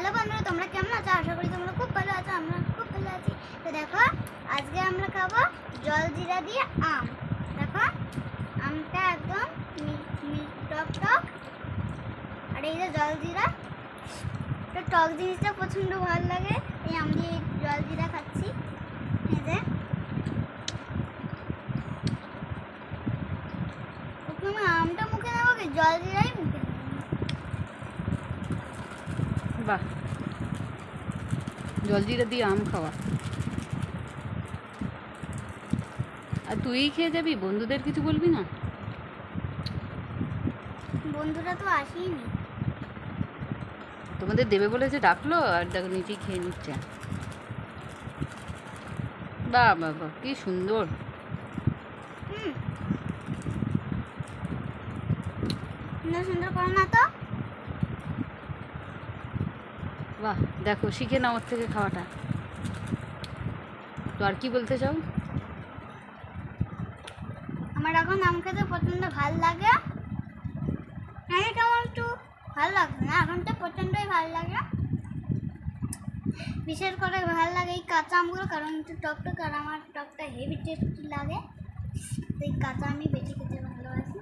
Hello বন্ধুরা, তোমরা কেমন আছো? আশা করি তোমরা খুব ভালো আছো। আমরা খুব ভালো আছি। তো দেখো, আজকে আমরা খাবো জলজিরা দিয়ে আম। দেখো, আমটা একদম টক টক, আর এই যে জলজিরা, তো টক জিনিসটা প্রচণ্ড ভালো লাগে। এই আম দিয়ে জলজিরা খাচ্ছি। এই যে প্রথমে আমটা মুখে নেবো কি জলজিরাই মুখে নেবো? বাহ, জলজিরা দিয়ে আম খাওয়া। আর তুই খেয়ে যাবি, বন্ধুদের কিছু বলবি না? বন্ধুরা তো আসেনি। তোমাদের দেবে বলে যে ডাকলো, আর দেখো নিজেই খেয়ে নিচ্ছে। বাহ বাহ বাহ, কি সুন্দর। সুন্দর করো না তো। বাহ, দেখো শিখে নাও ওর থেকে খাওয়াটা। তো আর কি বলতে চাও? আমার এখন আম খেতে প্রচণ্ড ভালো লাগে। আগে কেমন একটু ভালো লাগছে না, এখন তো প্রচণ্ডই ভালো লাগে। বিশেষ করে ভালো লাগে এই কাঁচা আমগুলো, কারণ একটু টকটক, আর আমার টকটা হেভি টেস্টি লাগে। তো এই কাঁচা আমি বেশি খেতে ভালোবাসি।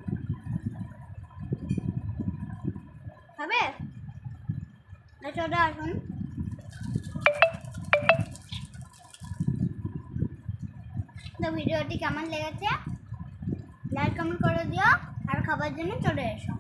হবে চলে আসুন। তো ভিডিওটি কেমন লেগেছে লাইক কমেন্ট করে দিও, আর খাবার জন্য চলে এসো।